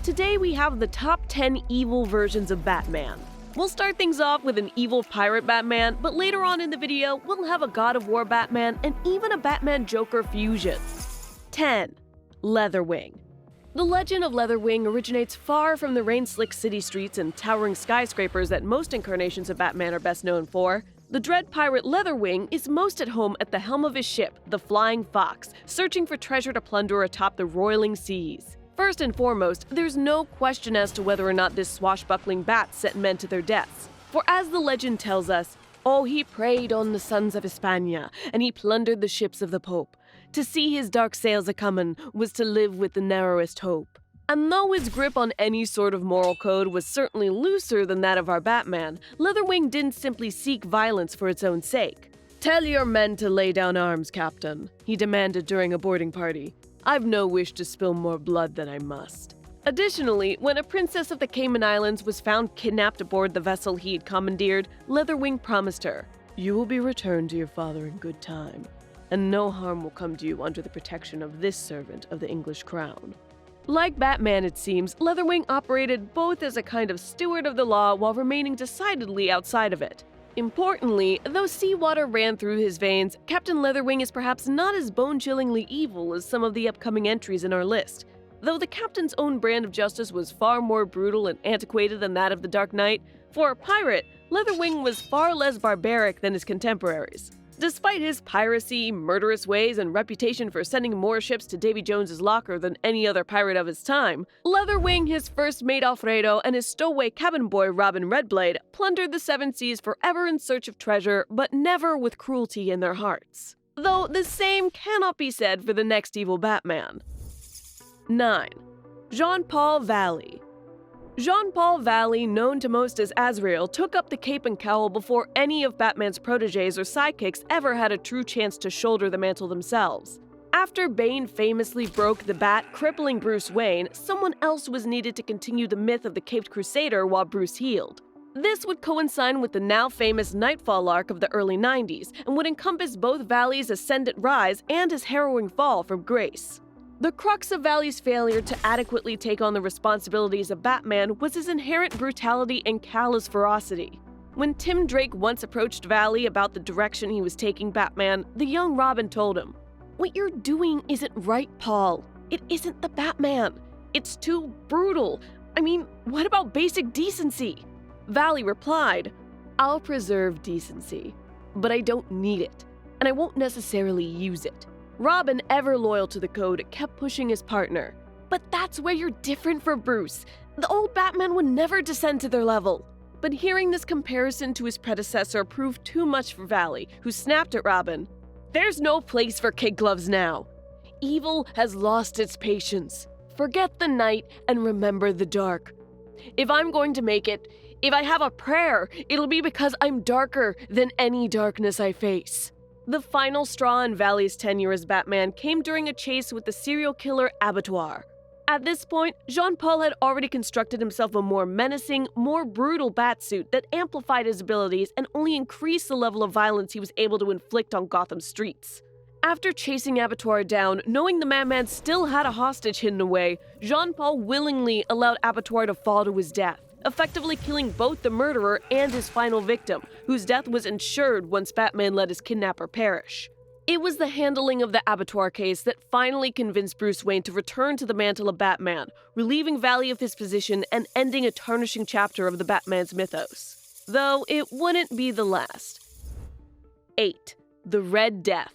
Today we have the top 10 evil versions of Batman. We'll start things off with an evil pirate Batman, but later on in the video, we'll have a God of War Batman and even a Batman-Joker fusion. 10. Leatherwing. The legend of Leatherwing originates far from the rain-slicked city streets and towering skyscrapers that most incarnations of Batman are best known for. The dread pirate Leatherwing is most at home at the helm of his ship, the Flying Fox, searching for treasure to plunder atop the roiling seas. First and foremost, there's no question as to whether or not this swashbuckling bat sent men to their deaths. For as the legend tells us, "Oh, he preyed on the sons of Hispania, and he plundered the ships of the Pope. To see his dark sails a-comin' was to live with the narrowest hope." And though his grip on any sort of moral code was certainly looser than that of our Batman, Leatherwing didn't simply seek violence for its own sake. "Tell your men to lay down arms, Captain," he demanded during a boarding party. "I've no wish to spill more blood than I must." Additionally, when a princess of the Cayman Islands was found kidnapped aboard the vessel he had commandeered, Leatherwing promised her, "You will be returned to your father in good time, and no harm will come to you under the protection of this servant of the English crown." Like Batman, it seems, Leatherwing operated both as a kind of steward of the law while remaining decidedly outside of it. Importantly, though seawater ran through his veins, Captain Leatherwing is perhaps not as bone-chillingly evil as some of the upcoming entries in our list. Though the Captain's own brand of justice was far more brutal and antiquated than that of the Dark Knight, for a pirate, Leatherwing was far less barbaric than his contemporaries. Despite his piracy, murderous ways, and reputation for sending more ships to Davy Jones's locker than any other pirate of his time, Leatherwing, his first mate Alfredo, and his stowaway cabin boy Robin Redblade plundered the seven seas forever in search of treasure, but never with cruelty in their hearts. Though the same cannot be said for the next evil Batman. 9. Jean-Paul Valley. Jean-Paul Valley, known to most as Azrael, took up the cape and cowl before any of Batman's protégés or sidekicks ever had a true chance to shoulder the mantle themselves. After Bane famously broke the bat, crippling Bruce Wayne, someone else was needed to continue the myth of the Caped Crusader while Bruce healed. This would coincide with the now famous Nightfall arc of the early 90s, and would encompass both Valley's ascendant rise and his harrowing fall from grace. The crux of Valley's failure to adequately take on the responsibilities of Batman was his inherent brutality and callous ferocity. When Tim Drake once approached Valley about the direction he was taking Batman, the young Robin told him, "What you're doing isn't right, Paul. It isn't the Batman. It's too brutal. I mean, what about basic decency?" Valley replied, "I'll preserve decency, but I don't need it, and I won't necessarily use it." Robin, ever loyal to the code, kept pushing his partner. "But that's where you're different from Bruce. The old Batman would never descend to their level." But hearing this comparison to his predecessor proved too much for Valley, who snapped at Robin, "There's no place for kid gloves now. Evil has lost its patience. Forget the night and remember the dark. If I'm going to make it, if I have a prayer, it'll be because I'm darker than any darkness I face." The final straw in Valley's tenure as Batman came during a chase with the serial killer Abattoir. At this point, Jean-Paul had already constructed himself a more menacing, more brutal batsuit that amplified his abilities and only increased the level of violence he was able to inflict on Gotham streets. After chasing Abattoir down, knowing the Madman still had a hostage hidden away, Jean-Paul willingly allowed Abattoir to fall to his death, effectively killing both the murderer and his final victim, whose death was ensured once Batman let his kidnapper perish. It was the handling of the Abattoir case that finally convinced Bruce Wayne to return to the mantle of Batman, relieving Valley of his position and ending a tarnishing chapter of the Batman's mythos. Though it wouldn't be the last. 8. The Red Death.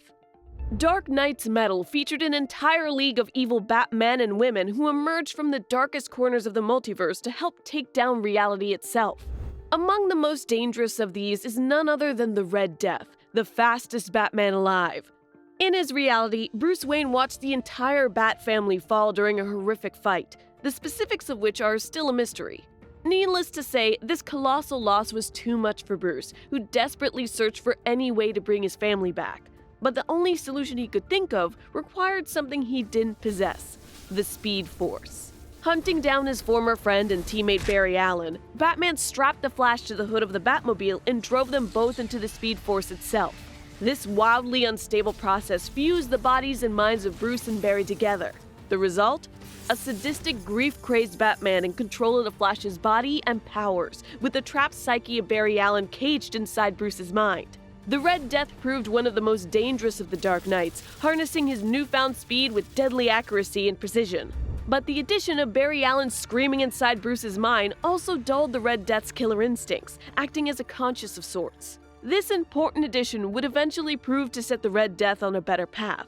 Dark Knight's Metal featured an entire league of evil Batmen and women who emerged from the darkest corners of the multiverse to help take down reality itself. Among the most dangerous of these is none other than the Red Death, the fastest Batman alive. In his reality, Bruce Wayne watched the entire Bat family fall during a horrific fight, the specifics of which are still a mystery. Needless to say, this colossal loss was too much for Bruce, who desperately searched for any way to bring his family back. But the only solution he could think of required something he didn't possess: the Speed Force. Hunting down his former friend and teammate Barry Allen, Batman strapped the Flash to the hood of the Batmobile and drove them both into the Speed Force itself. This wildly unstable process fused the bodies and minds of Bruce and Barry together. The result? a sadistic, grief-crazed Batman in control of the Flash's body and powers, with the trapped psyche of Barry Allen caged inside Bruce's mind. The Red Death proved one of the most dangerous of the Dark Knights, harnessing his newfound speed with deadly accuracy and precision. But the addition of Barry Allen screaming inside Bruce's mind also dulled the Red Death's killer instincts, acting as a conscience of sorts. This important addition would eventually prove to set the Red Death on a better path.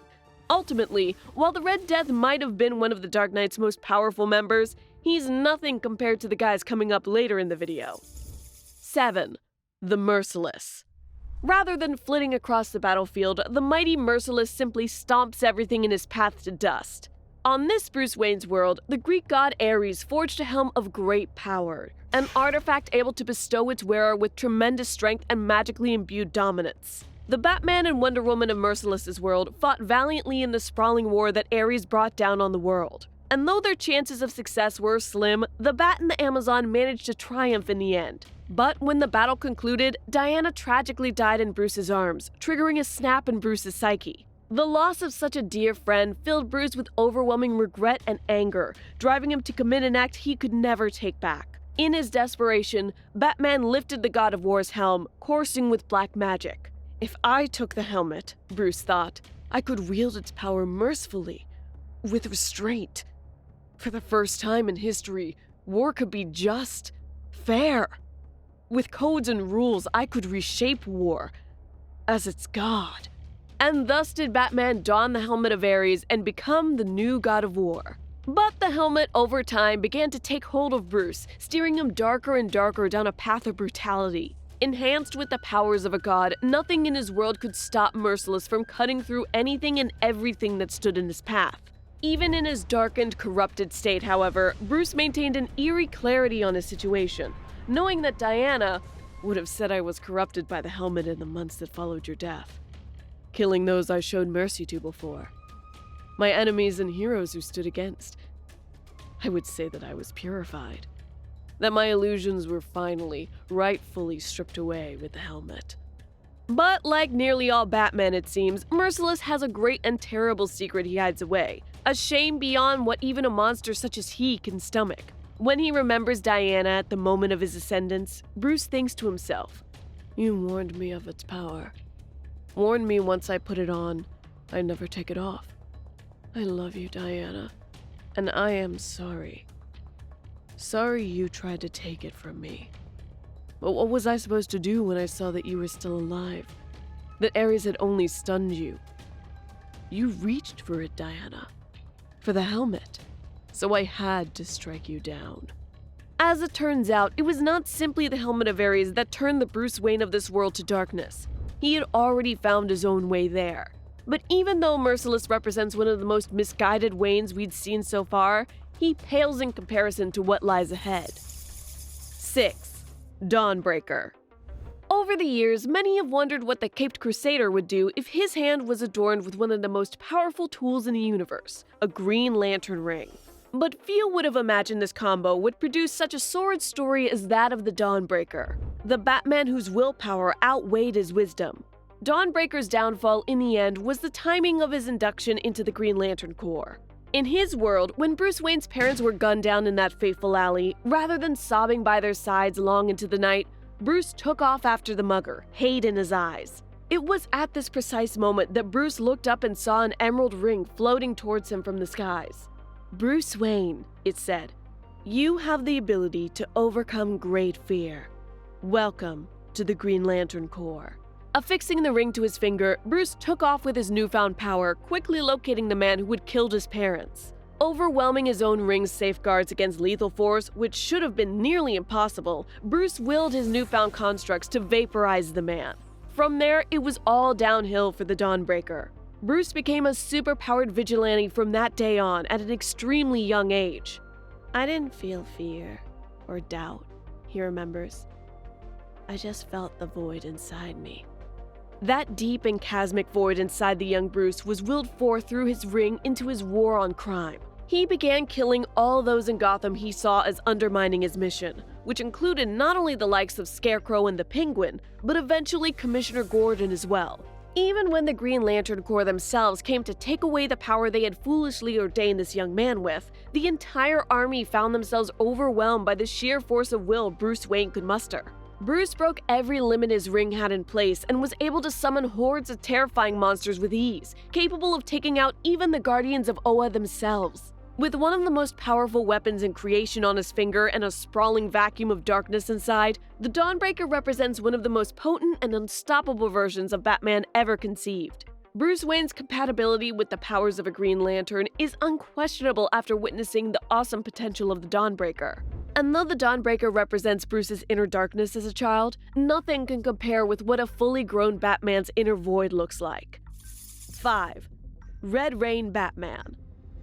Ultimately, while the Red Death might have been one of the Dark Knight's most powerful members, he's nothing compared to the guys coming up later in the video. 7. The Merciless. Rather than flitting across the battlefield, the mighty Merciless simply stomps everything in his path to dust. On this Bruce Wayne's world, the Greek god Ares forged a helm of great power, an artifact able to bestow its wearer with tremendous strength and magically imbued dominance. The Batman and Wonder Woman of Merciless's world fought valiantly in the sprawling war that Ares brought down on the world. And though their chances of success were slim, the Bat and the Amazon managed to triumph in the end. But when the battle concluded, Diana tragically died in Bruce's arms, triggering a snap in Bruce's psyche. The loss of such a dear friend filled Bruce with overwhelming regret and anger, driving him to commit an act he could never take back. In his desperation, Batman lifted the God of War's helm, coursing with black magic. If I took the helmet, Bruce thought, I could wield its power mercifully, with restraint. For the first time in history, war could be just, fair. With codes and rules, I could reshape war as its god. And thus did Batman don the helmet of Ares and become the new God of War. But the helmet, over time, began to take hold of Bruce, steering him darker and darker down a path of brutality. Enhanced with the powers of a god, nothing in his world could stop Merciless from cutting through anything and everything that stood in his path. Even in his darkened, corrupted state, however, Bruce maintained an eerie clarity on his situation, knowing that Diana would have said I was corrupted by the helmet in the months that followed your death. Killing those I showed mercy to before. My enemies and heroes who stood against. I would say that I was purified. That my illusions were finally, rightfully stripped away with the helmet. But like nearly all Batman, it seems, Merciless has a great and terrible secret he hides away. A shame beyond what even a monster such as he can stomach. When he remembers Diana at the moment of his ascendance, Bruce thinks to himself, "You warned me of its power. Warned me once I put it on, I'd never take it off. I love you, Diana, and I am sorry. Sorry you tried to take it from me. But what was I supposed to do when I saw that you were still alive? That Ares had only stunned you? You reached for it, Diana. For the helmet. So I had to strike you down." As it turns out, it was not simply the helmet of Ares that turned the Bruce Wayne of this world to darkness. He had already found his own way there. But even though Merciless represents one of the most misguided Waynes we'd seen so far, he pales in comparison to what lies ahead. 6. Dawnbreaker. Over the years, many have wondered what the Caped Crusader would do if his hand was adorned with one of the most powerful tools in the universe, a Green Lantern ring. But few would have imagined this combo would produce such a sordid story as that of the Dawnbreaker, the Batman whose willpower outweighed his wisdom. Dawnbreaker's downfall in the end was the timing of his induction into the Green Lantern Corps. In his world, when Bruce Wayne's parents were gunned down in that fateful alley, rather than sobbing by their sides long into the night, Bruce took off after the mugger, hate in his eyes. It was at this precise moment that Bruce looked up and saw an emerald ring floating towards him from the skies. "Bruce Wayne," it said, "you have the ability to overcome great fear. Welcome to the Green Lantern Corps." Affixing the ring to his finger, Bruce took off with his newfound power, quickly locating the man who had killed his parents. Overwhelming his own ring's safeguards against lethal force, which should have been nearly impossible, Bruce willed his newfound constructs to vaporize the man. From there, it was all downhill for the Dawnbreaker. Bruce became a super-powered vigilante from that day on at an extremely young age. "I didn't feel fear or doubt," he remembers. "I just felt the void inside me." That deep and chasmic void inside the young Bruce was willed forth through his ring into his war on crime. He began killing all those in Gotham he saw as undermining his mission, which included not only the likes of Scarecrow and the Penguin, but eventually Commissioner Gordon as well. Even when the Green Lantern Corps themselves came to take away the power they had foolishly ordained this young man with, the entire army found themselves overwhelmed by the sheer force of will Bruce Wayne could muster. Bruce broke every limit his ring had in place and was able to summon hordes of terrifying monsters with ease, capable of taking out even the Guardians of Oa themselves. With one of the most powerful weapons in creation on his finger and a sprawling vacuum of darkness inside, the Dawnbreaker represents one of the most potent and unstoppable versions of Batman ever conceived. Bruce Wayne's compatibility with the powers of a Green Lantern is unquestionable after witnessing the awesome potential of the Dawnbreaker. And though the Dawnbreaker represents Bruce's inner darkness as a child, nothing can compare with what a fully grown Batman's inner void looks like. 5. Red Rain Batman.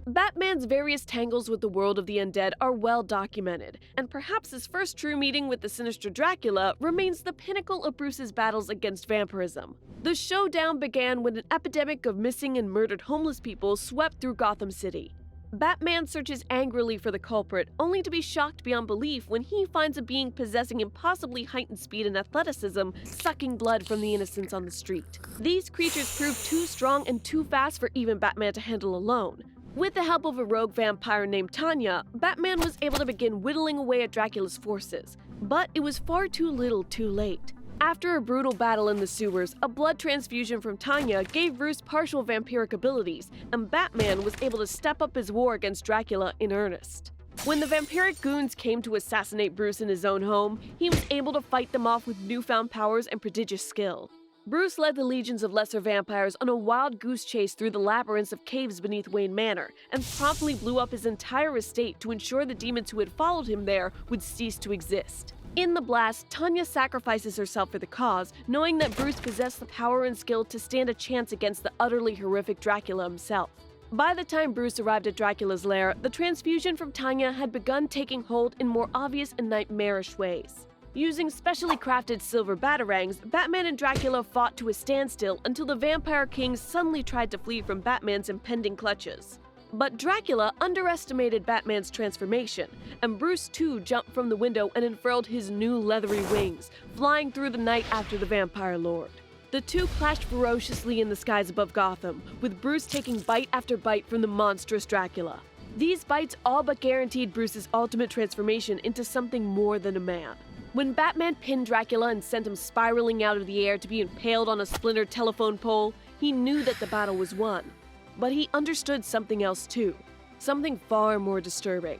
Batman's various tangles with the world of the undead are well documented, and perhaps his first true meeting with the sinister Dracula remains the pinnacle of Bruce's battles against vampirism. The showdown began when an epidemic of missing and murdered homeless people swept through Gotham City. Batman searches angrily for the culprit, only to be shocked beyond belief when he finds a being possessing impossibly heightened speed and athleticism, sucking blood from the innocents on the street. These creatures proved too strong and too fast for even Batman to handle alone. With the help of a rogue vampire named Tanya, Batman was able to begin whittling away at Dracula's forces, but it was far too little too late. After a brutal battle in the sewers, a blood transfusion from Tanya gave Bruce partial vampiric abilities, and Batman was able to step up his war against Dracula in earnest. When the vampiric goons came to assassinate Bruce in his own home, he was able to fight them off with newfound powers and prodigious skill. Bruce led the legions of lesser vampires on a wild goose chase through the labyrinths of caves beneath Wayne Manor, and promptly blew up his entire estate to ensure the demons who had followed him there would cease to exist. In the blast, Tanya sacrifices herself for the cause, knowing that Bruce possessed the power and skill to stand a chance against the utterly horrific Dracula himself. By the time Bruce arrived at Dracula's lair, the transfusion from Tanya had begun taking hold in more obvious and nightmarish ways. Using specially crafted silver batarangs, Batman and Dracula fought to a standstill until the Vampire King suddenly tried to flee from Batman's impending clutches. But Dracula underestimated Batman's transformation, and Bruce too jumped from the window and unfurled his new leathery wings, flying through the night after the Vampire Lord. The two clashed ferociously in the skies above Gotham, with Bruce taking bite after bite from the monstrous Dracula. These bites all but guaranteed Bruce's ultimate transformation into something more than a man. When Batman pinned Dracula and sent him spiraling out of the air to be impaled on a splintered telephone pole, he knew that the battle was won. But he understood something else too, something far more disturbing.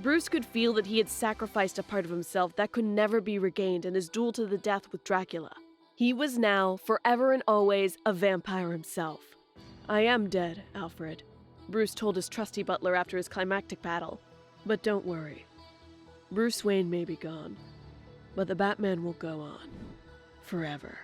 Bruce could feel that he had sacrificed a part of himself that could never be regained in his duel to the death with Dracula. He was now, forever and always, a vampire himself. "I am dead, Alfred," Bruce told his trusty butler after his climactic battle. "But don't worry. Bruce Wayne may be gone, but the Batman will go on. Forever."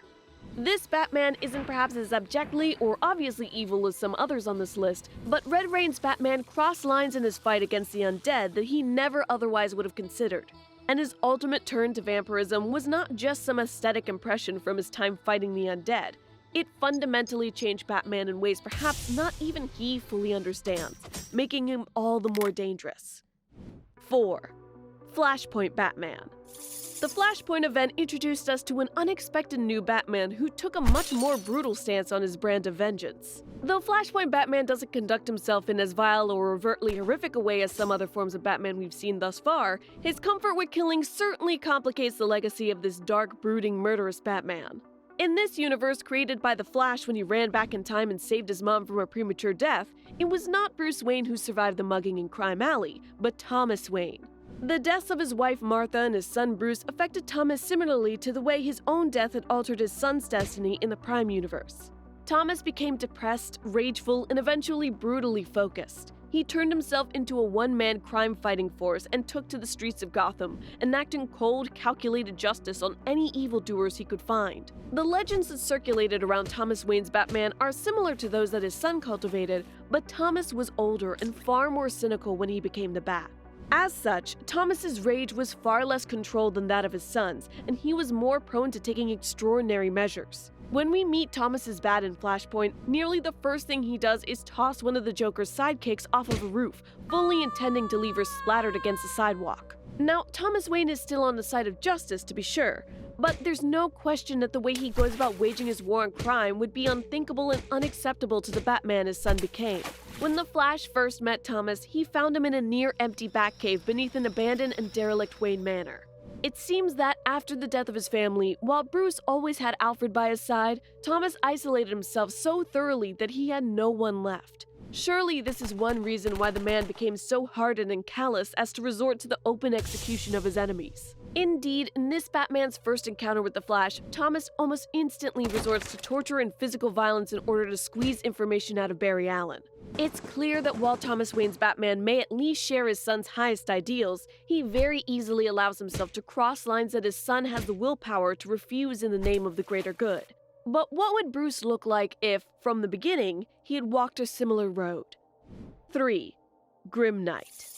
This Batman isn't perhaps as abjectly or obviously evil as some others on this list, but Red Rain's Batman crossed lines in his fight against the undead that he never otherwise would have considered. And his ultimate turn to vampirism was not just some aesthetic impression from his time fighting the undead. It fundamentally changed Batman in ways perhaps not even he fully understands, making him all the more dangerous. 4. Flashpoint Batman. The Flashpoint event introduced us to an unexpected new Batman who took a much more brutal stance on his brand of vengeance. Though Flashpoint Batman doesn't conduct himself in as vile or overtly horrific a way as some other forms of Batman we've seen thus far, his comfort with killing certainly complicates the legacy of this dark, brooding, murderous Batman. In this universe created by the Flash when he ran back in time and saved his mom from a premature death, it was not Bruce Wayne who survived the mugging in Crime Alley, but Thomas Wayne. The deaths of his wife Martha and his son Bruce affected Thomas similarly to the way his own death had altered his son's destiny in the Prime universe. Thomas became depressed, rageful, and eventually brutally focused. He turned himself into a one-man crime-fighting force and took to the streets of Gotham, enacting cold, calculated justice on any evildoers he could find. The legends that circulated around Thomas Wayne's Batman are similar to those that his son cultivated, but Thomas was older and far more cynical when he became the Bat. As such, Thomas's rage was far less controlled than that of his son's, and he was more prone to taking extraordinary measures. When we meet Thomas's Bat in Flashpoint, nearly the first thing he does is toss one of the Joker's sidekicks off of a roof, fully intending to leave her splattered against the sidewalk. Now, Thomas Wayne is still on the side of justice, to be sure, But there's no question that the way he goes about waging his war on crime would be unthinkable and unacceptable to the Batman his son became. When the Flash first met Thomas, he found him in a near-empty Batcave beneath an abandoned and derelict Wayne Manor. It seems that after the death of his family, while Bruce always had Alfred by his side, Thomas isolated himself so thoroughly that he had no one left. Surely this is one reason why the man became so hardened and callous as to resort to the open execution of his enemies. Indeed, in this Batman's first encounter with the Flash, Thomas almost instantly resorts to torture and physical violence in order to squeeze information out of Barry Allen. It's clear that while Thomas Wayne's Batman may at least share his son's highest ideals, he very easily allows himself to cross lines that his son has the willpower to refuse in the name of the greater good. But what would Bruce look like if, from the beginning, he had walked a similar road? 3. Grim Knight.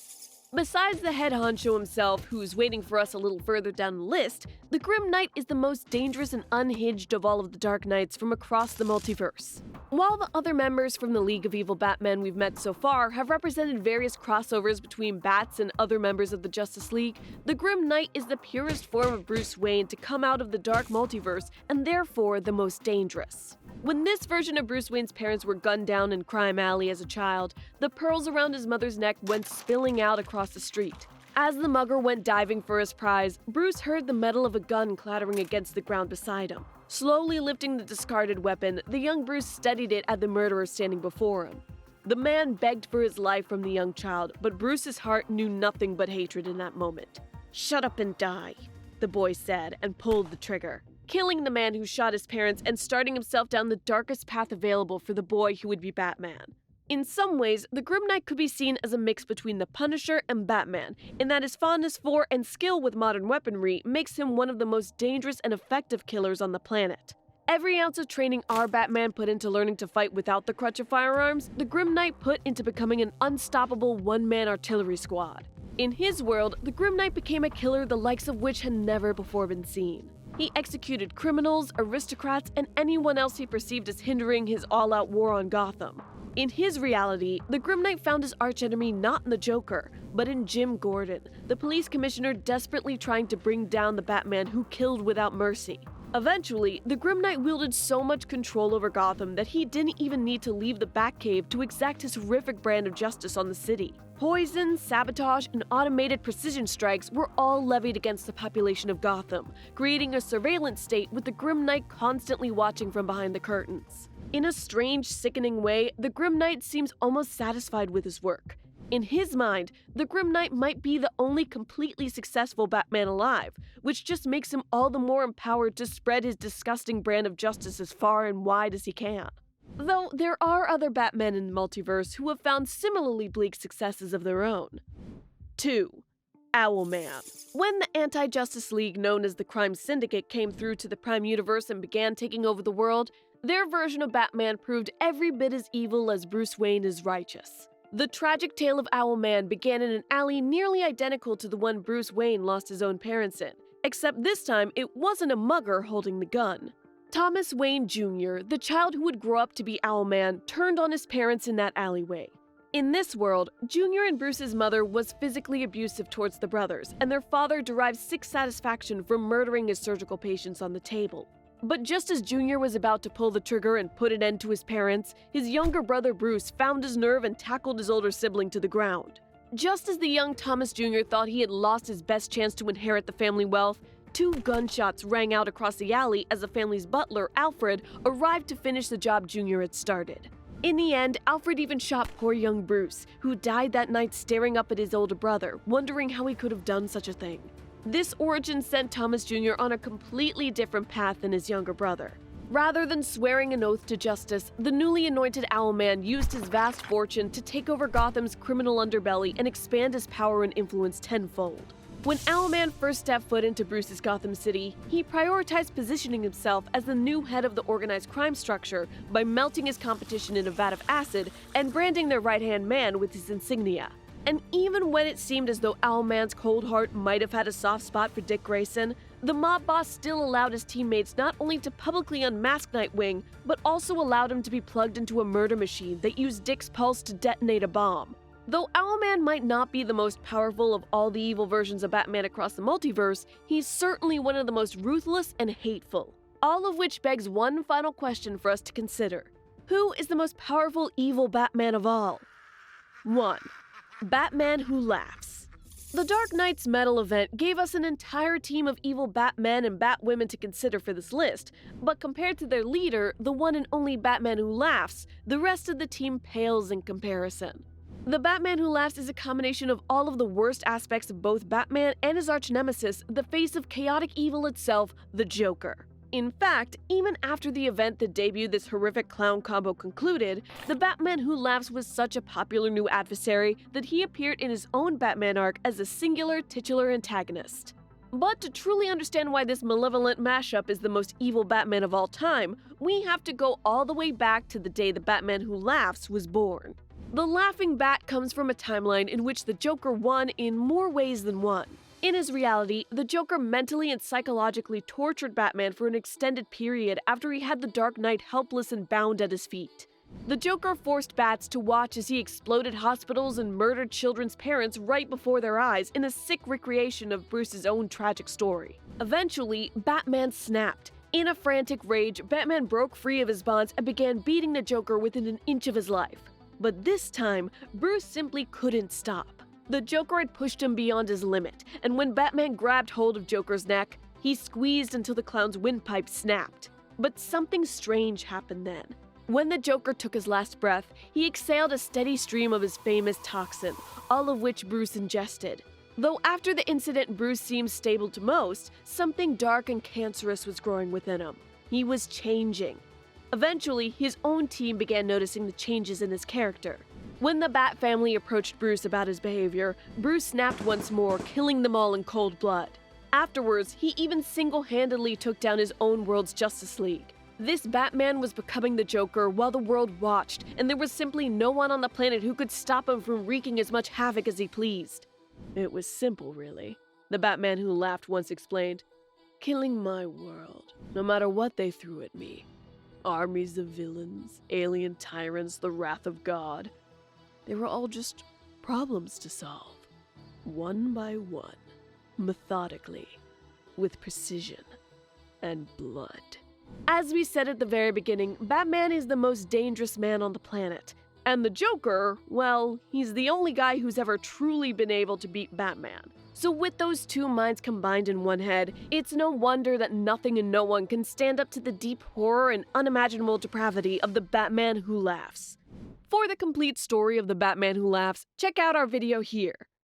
Besides the head honcho himself, who's waiting for us a little further down the list, the Grim Knight is the most dangerous and unhinged of all of the Dark Knights from across the multiverse. While the other members from the League of Evil Batmen we've met so far have represented various crossovers between Bats and other members of the Justice League, the Grim Knight is the purest form of Bruce Wayne to come out of the dark multiverse and therefore the most dangerous. When this version of Bruce Wayne's parents were gunned down in Crime Alley as a child, the pearls around his mother's neck went spilling out across the street. As the mugger went diving for his prize, Bruce heard the metal of a gun clattering against the ground beside him. Slowly lifting the discarded weapon, the young Bruce steadied it at the murderer standing before him. The man begged for his life from the young child, but Bruce's heart knew nothing but hatred in that moment. "Shut up and die," the boy said, and pulled the trigger, killing the man who shot his parents and starting himself down the darkest path available for the boy who would be Batman. In some ways, the Grim Knight could be seen as a mix between the Punisher and Batman, in that his fondness for and skill with modern weaponry makes him one of the most dangerous and effective killers on the planet. Every ounce of training our Batman put into learning to fight without the crutch of firearms, the Grim Knight put into becoming an unstoppable one-man artillery squad. In his world, the Grim Knight became a killer the likes of which had never before been seen. He executed criminals, aristocrats, and anyone else he perceived as hindering his all-out war on Gotham. In his reality, the Grim Knight found his archenemy not in the Joker, but in Jim Gordon, the police commissioner desperately trying to bring down the Batman who killed without mercy. Eventually, the Grim Knight wielded so much control over Gotham that he didn't even need to leave the Batcave to exact his horrific brand of justice on the city. Poison, sabotage, and automated precision strikes were all levied against the population of Gotham, creating a surveillance state with the Grim Knight constantly watching from behind the curtains. In a strange, sickening way, the Grim Knight seems almost satisfied with his work. In his mind, the Grim Knight might be the only completely successful Batman alive, which just makes him all the more empowered to spread his disgusting brand of justice as far and wide as he can. Though there are other Batmen in the multiverse who have found similarly bleak successes of their own. 2. Owlman. When the anti-Justice League known as the Crime Syndicate came through to the Prime Universe and began taking over the world, their version of Batman proved every bit as evil as Bruce Wayne is righteous. The tragic tale of Owlman began in an alley nearly identical to the one Bruce Wayne lost his own parents in, except this time it wasn't a mugger holding the gun. Thomas Wayne Jr., the child who would grow up to be Owlman, turned on his parents in that alleyway. In this world, Jr. and Bruce's mother was physically abusive towards the brothers, and their father derived sick satisfaction from murdering his surgical patients on the table. But just as Jr. was about to pull the trigger and put an end to his parents, his younger brother Bruce found his nerve and tackled his older sibling to the ground. Just as the young Thomas Jr. thought he had lost his best chance to inherit the family wealth, 2 gunshots rang out across the alley as the family's butler, Alfred, arrived to finish the job Jr. had started. In the end, Alfred even shot poor young Bruce, who died that night staring up at his older brother, wondering how he could have done such a thing. This origin sent Thomas Jr. on a completely different path than his younger brother. Rather than swearing an oath to justice, the newly anointed Owlman used his vast fortune to take over Gotham's criminal underbelly and expand his power and influence tenfold. When Owlman first stepped foot into Bruce's Gotham City, he prioritized positioning himself as the new head of the organized crime structure by melting his competition in a vat of acid and branding their right-hand man with his insignia. And even when it seemed as though Owlman's cold heart might have had a soft spot for Dick Grayson, the mob boss still allowed his teammates not only to publicly unmask Nightwing, but also allowed him to be plugged into a murder machine that used Dick's pulse to detonate a bomb. Though Owlman might not be the most powerful of all the evil versions of Batman across the multiverse, he's certainly one of the most ruthless and hateful. All of which begs one final question for us to consider. Who is the most powerful evil Batman of all? 1. Batman who laughs. The Dark Knight's Metal event gave us an entire team of evil Batmen and Batwomen to consider for this list, but compared to their leader, the one and only Batman who laughs, the rest of the team pales in comparison. The Batman who laughs is a combination of all of the worst aspects of both Batman and his arch-nemesis, the face of chaotic evil itself, the Joker. In fact, even after the event that debuted this horrific clown combo concluded, the Batman who laughs was such a popular new adversary that he appeared in his own Batman arc as a singular titular antagonist. But to truly understand why this malevolent mashup is the most evil Batman of all time, we have to go all the way back to the day the Batman who laughs was born. The Laughing Bat comes from a timeline in which the Joker won in more ways than one. In his reality, the Joker mentally and psychologically tortured Batman for an extended period after he had the Dark Knight helpless and bound at his feet. The Joker forced bats to watch as he exploded hospitals and murdered children's parents right before their eyes in a sick recreation of Bruce's own tragic story. Eventually, Batman snapped. In a frantic rage, Batman broke free of his bonds and began beating the Joker within an inch of his life. But this time, Bruce simply couldn't stop. The Joker had pushed him beyond his limit, and when Batman grabbed hold of Joker's neck, he squeezed until the clown's windpipe snapped. But something strange happened then. When the Joker took his last breath, he exhaled a steady stream of his famous toxin, all of which Bruce ingested. Though after the incident Bruce seemed stable to most, something dark and cancerous was growing within him. He was changing. Eventually, his own team began noticing the changes in his character. When the Bat family approached Bruce about his behavior, Bruce snapped once more, killing them all in cold blood. Afterwards, he even single-handedly took down his own world's Justice League. This Batman was becoming the Joker while the world watched, and there was simply no one on the planet who could stop him from wreaking as much havoc as he pleased. It was simple, really. The Batman who laughed once explained, "Killing my world, no matter what they threw at me. Armies of villains, alien tyrants, the wrath of God. They were all just problems to solve, one by one, methodically, with precision and blood." As we said at the very beginning, Batman is the most dangerous man on the planet. And the Joker, well, he's the only guy who's ever truly been able to beat Batman. So with those two minds combined in one head, it's no wonder that nothing and no one can stand up to the deep horror and unimaginable depravity of the Batman who laughs. For the complete story of the Batman who laughs, check out our video here.